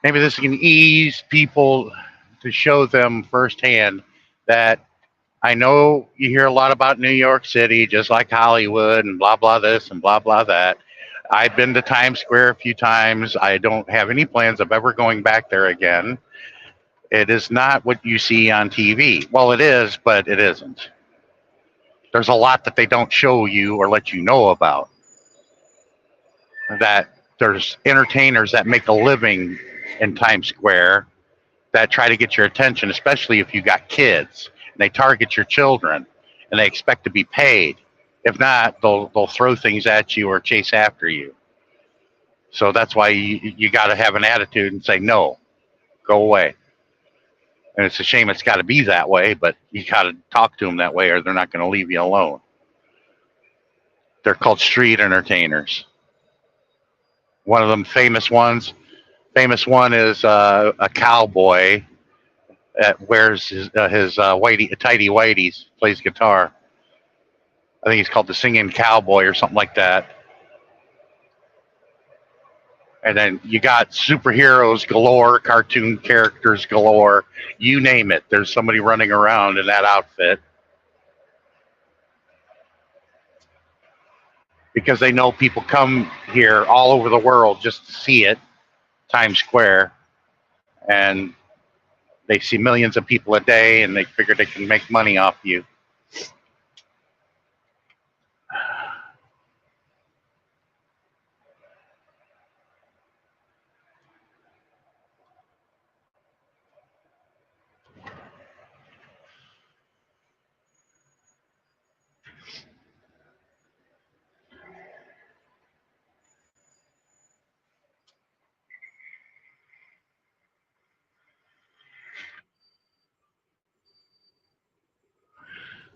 Maybe this can ease people to show them firsthand that I know you hear a lot about New York City, just like Hollywood and blah, blah, this and blah, blah, that. I've been to Times Square a few times. I don't have any plans of ever going back there again. It is not what you see on TV. Well, it is, but it isn't. There's a lot that they don't show you or let you know about. That there's entertainers that make a living in Times Square that try to get your attention, especially if you got kids. And they target your children, and they expect to be paid. If not, they'll throw things at you or chase after you. So that's why you got to have an attitude and say no, go away. And it's a shame it's got to be that way, but you got to talk to them that way, or they're not going to leave you alone. They're called street entertainers. One of them famous one is a cowboy that wears his whitey, tidy whities, plays guitar. I think he's called the Singing Cowboy or something like that. And then you got superheroes galore, cartoon characters galore, you name it. There's somebody running around in that outfit because they know people come here all over the world just to see it, Times Square, and they see millions of people a day, and they figure they can make money off you.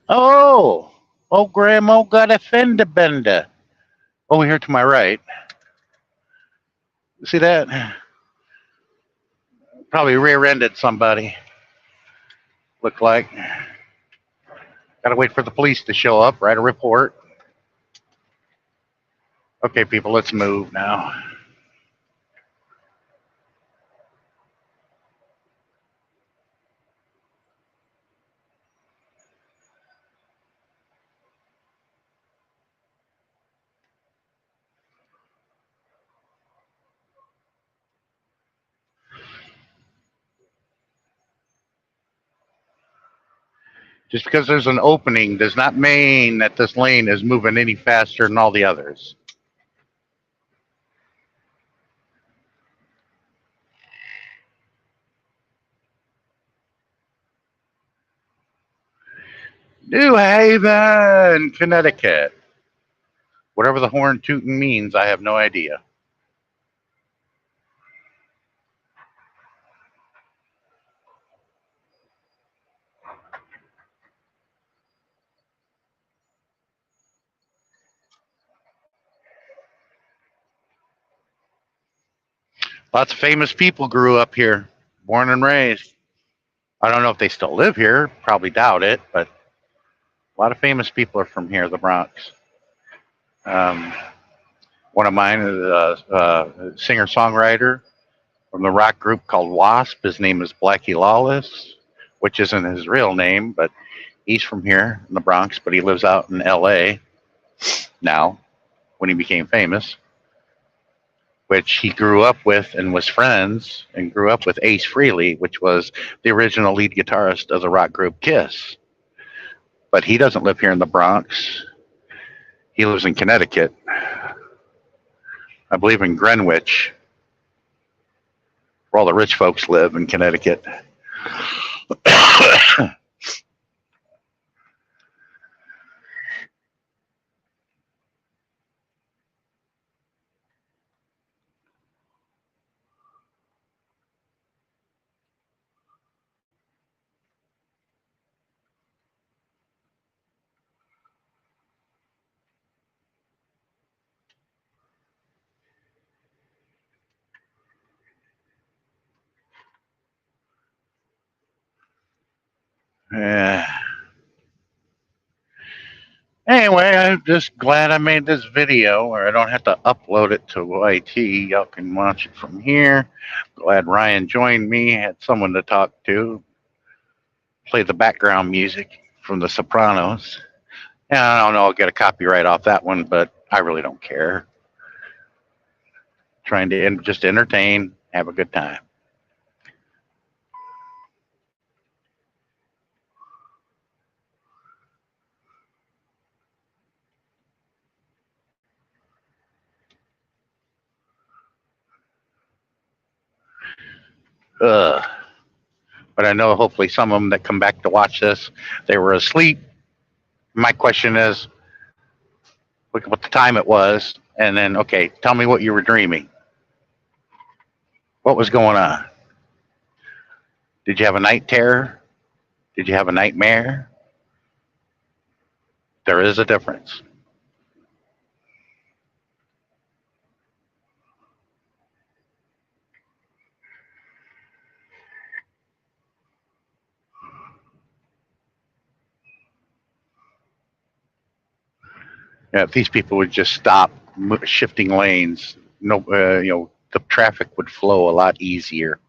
Oh, oh, Grandma got a fender bender. Over here to my right. See that? Probably rear-ended somebody. Looked like. Gotta wait for the police to show up, write a report. Okay, people, let's move now. Just because there's an opening does not mean that this lane is moving any faster than all the others. New Haven, Connecticut. Whatever the horn tooting means, I have no idea. Lots of famous people grew up here, born and raised. I don't know if they still live here, probably doubt it, but a lot of famous people are from here, the Bronx. One of mine is a singer-songwriter from the rock group called Wasp. His name is Blackie Lawless, which isn't his real name, but he's from here in the Bronx, but he lives out in L.A. now when he became famous, which he grew up with and was friends and grew up with Ace Frehley, which was the original lead guitarist of the rock group Kiss. But he doesn't live here in the Bronx. He lives in Connecticut. I believe in Greenwich, where all the rich folks live in Connecticut. Yeah. Anyway, I'm just glad I made this video, or I don't have to upload it to YT. Y'all can watch it from here. Glad Ryan joined me, had someone to talk to. Play the background music from The Sopranos. And I don't know, I'll get a copyright off that one, but I really don't care. Trying to just entertain, have a good time. Ugh. But I know hopefully some of them that come back to watch this, they were asleep. My question is, look at what the time it was, and then, okay, tell me what you were dreaming. What was going on? Did you have a night terror? Did you have a nightmare? There is a difference. Yeah, if these people would just stop shifting lanes, no, the traffic would flow a lot easier.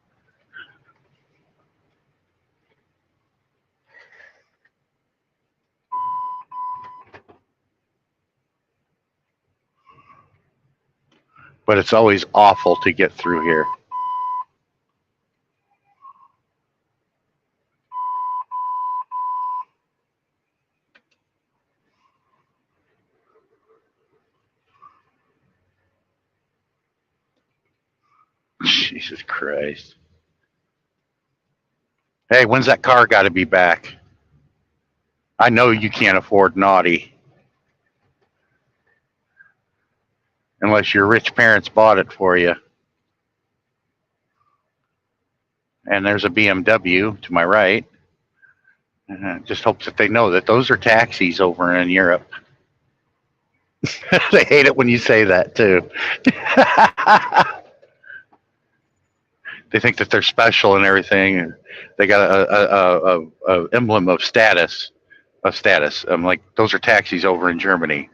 But it's always awful to get through here. Jesus Christ. Hey, when's that car got to be back? I know you can't afford naughty. Unless your rich parents bought it for you. And there's a BMW to my right. Just hopes that they know that those are taxis over in Europe. They hate it when you say that too. They think that they're special and everything. And they got a emblem of status. Of status. I'm like, those are taxis over in Germany.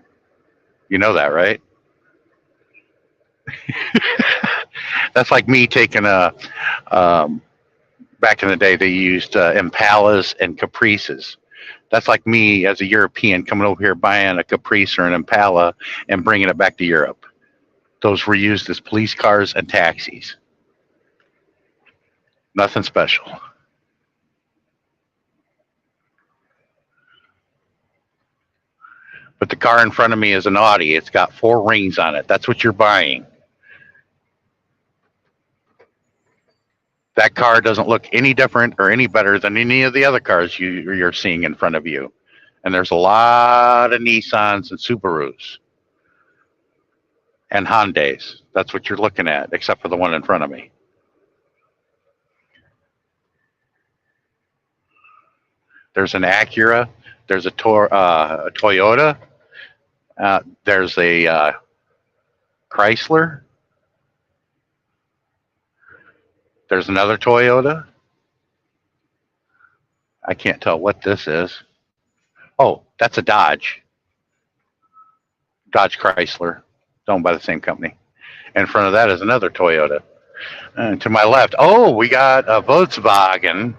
You know that, right? That's like me taking a. Back in the day, they used Impalas and Caprices. That's like me as a European coming over here buying a Caprice or an Impala and bringing it back to Europe. Those were used as police cars and taxis. Nothing special. But the car in front of me is an Audi. It's got 4 rings on it. That's what you're buying. That car doesn't look any different or any better than any of the other cars you're seeing in front of you. And there's a lot of Nissans and Subarus and Hyundais. That's what you're looking at, except for the one in front of me. There's an Acura. There's a Toyota. There's a Chrysler. There's another Toyota. I can't tell what this is. Oh, that's a Dodge. Dodge Chrysler, owned by the same company. In front of that is another Toyota. And to my left, oh, we got a Volkswagen.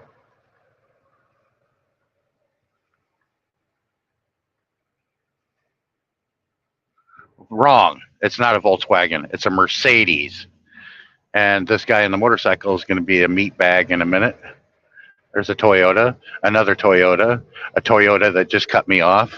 Wrong. It's not a Volkswagen. It's a Mercedes. And this guy in the motorcycle is going to be a meat bag in a minute. There's a Toyota, another Toyota, a Toyota that just cut me off.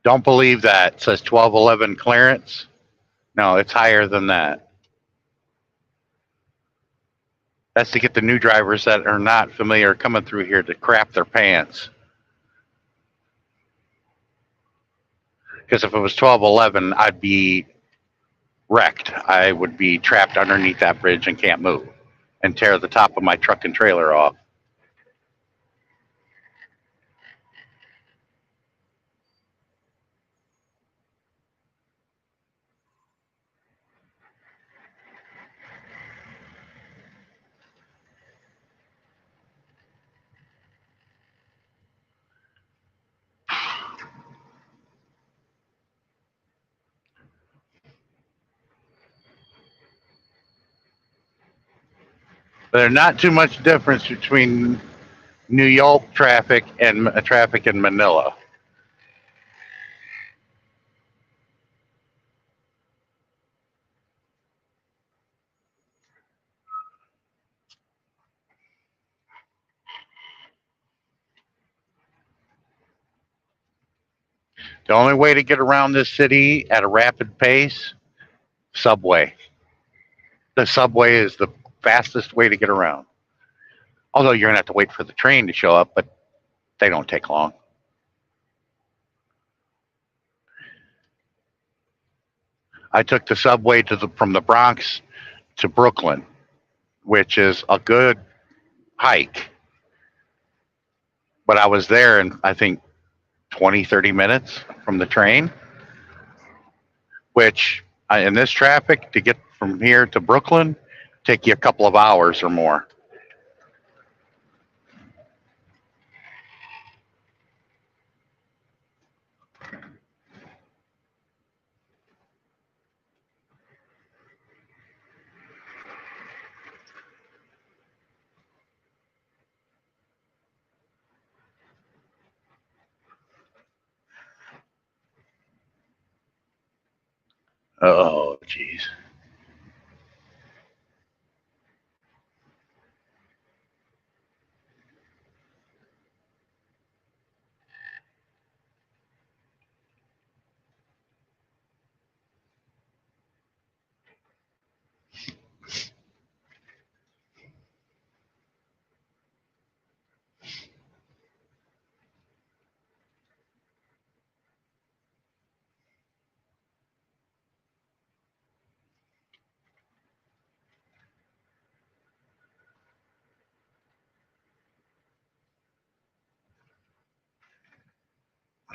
Don't believe that. It says 1211 clearance. No, it's higher than that. That's to get the new drivers that are not familiar coming through here to crap their pants. Because if it was 1211, I'd be wrecked. I would be trapped underneath that bridge and can't move and tear the top of my truck and trailer off. There's not too much difference between New York traffic and traffic in Manila. The only way to get around this city at a rapid pace, subway. The subway is the fastest way to get around. Although you're going to have to wait for the train to show up, but they don't take long. I took the subway from the Bronx to Brooklyn, which is a good hike. But I was there in, I think, 20, 30 minutes from the train, which in this traffic, to get from here to Brooklyn, take you a couple of hours or more. Oh, jeez.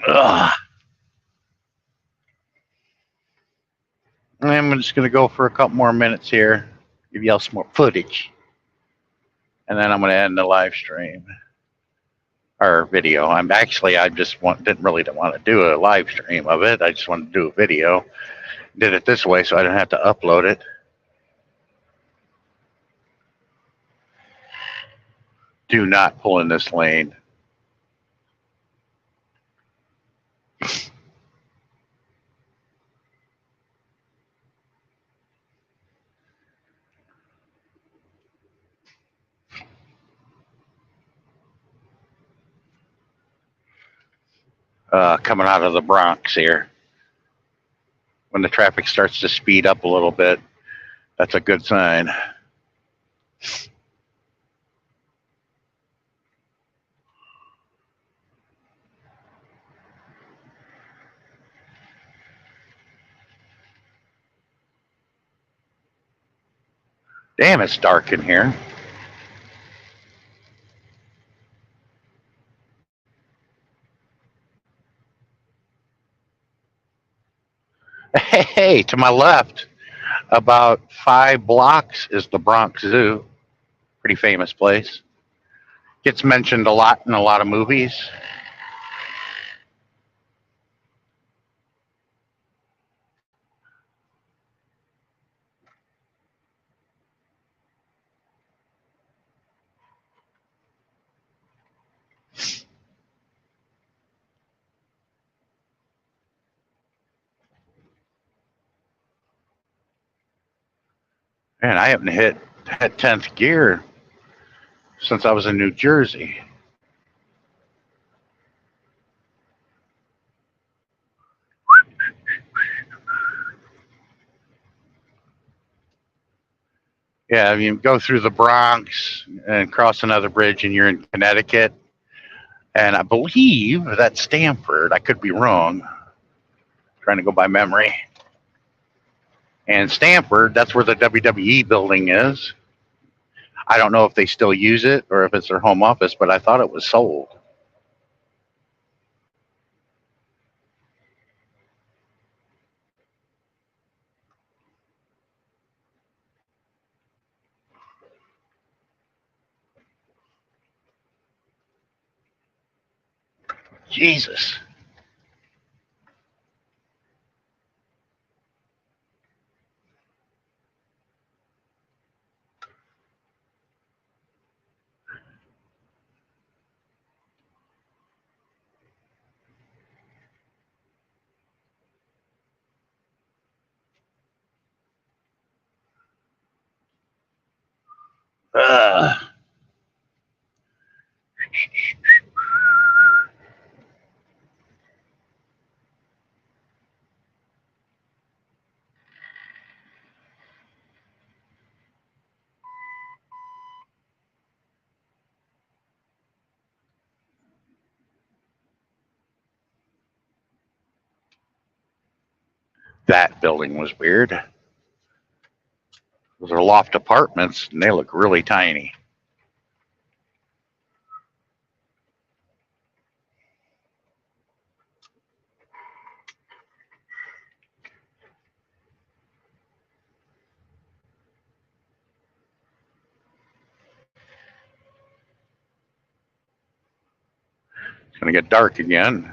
Ugh. I'm just going to go for a couple more minutes here, give y'all some more footage, and then I'm going to end the live stream or video. I just didn't really want to do a live stream of it. I just wanted to do a video. Did it this way so I didn't have to upload it. Do not pull in this lane. Coming out of the Bronx here. When the traffic starts to speed up a little bit, that's a good sign. Damn, it's dark in here. Hey, to my left, about 5 blocks is the Bronx Zoo. Pretty famous place. Gets mentioned a lot in a lot of movies. Man, I haven't hit 10th gear since I was in New Jersey. Yeah, you go through the Bronx and cross another bridge and you're in Connecticut. And I believe that's Stamford. I could be wrong. Trying to go by memory. And Stamford, that's where the WWE building is. I don't know if they still use it or if it's their home office, but I thought it was sold. Jesus. Ugh. That building was weird. Those are loft apartments, and they look really tiny. It's going to get dark again.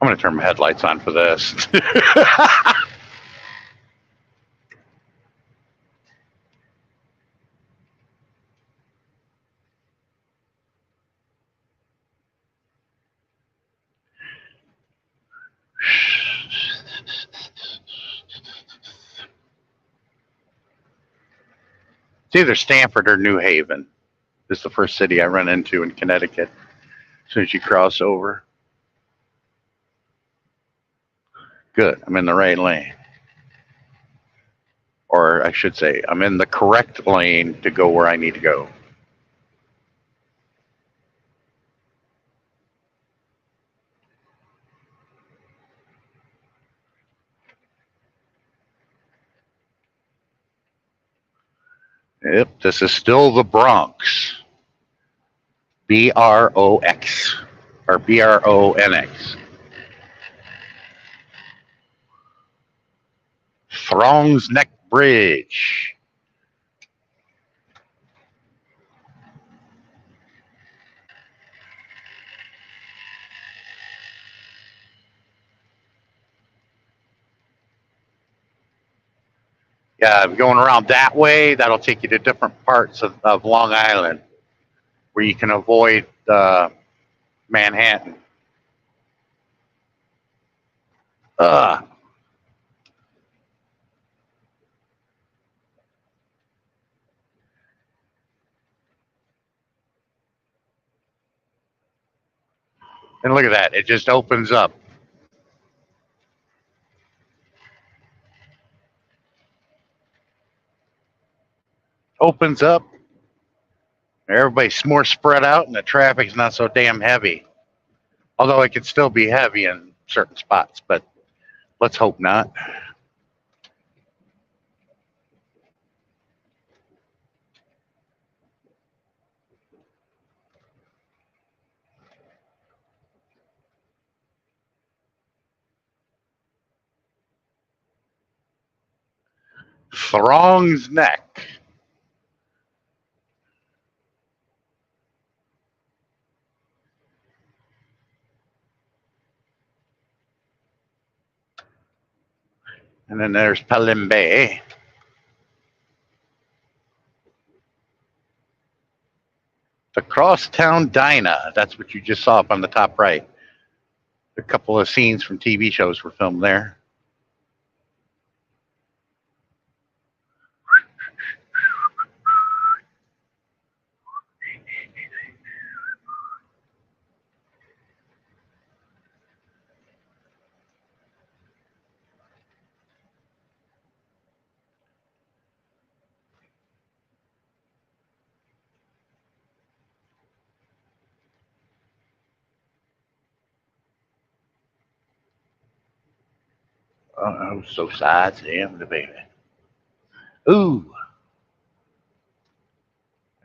I'm going to turn my headlights on for this. It's either Stamford or New Haven. This is the first city I run into in Connecticut. As soon as you cross over. Good. I'm in the right lane. Or I should say, I'm in the correct lane to go where I need to go. Yep, this is still the Bronx. BROX. Or BRONX. Throngs Neck Bridge. Yeah, going around that way, that'll take you to different parts of Long Island where you can avoid Manhattan. Ugh. And look at that. It just opens up. Opens up. Everybody's more spread out and the traffic's not so damn heavy. Although it could still be heavy in certain spots, but let's hope not. Throng's Neck. And then there's Palimbe. The Crosstown Diner. That's what you just saw up on the top right. A couple of scenes from TV shows were filmed there. Oh, so sad, Sam, the baby. Ooh.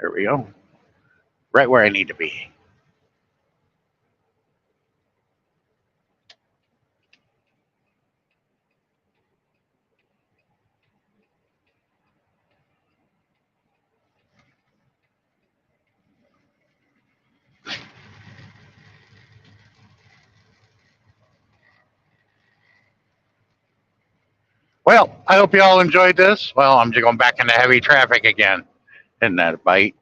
There we go. Right where I need to be. Well, I hope you all enjoyed this. Well, I'm just going back into heavy traffic again. Isn't that a bite?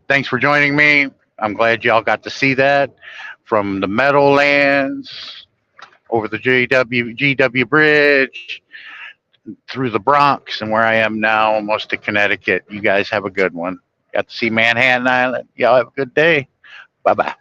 Thanks for joining me. I'm glad y'all got to see that from the Meadowlands over the GW Bridge through the Bronx and where I am now, almost to Connecticut. You guys have a good one. Got to see Manhattan Island. Y'all have a good day. Bye-bye.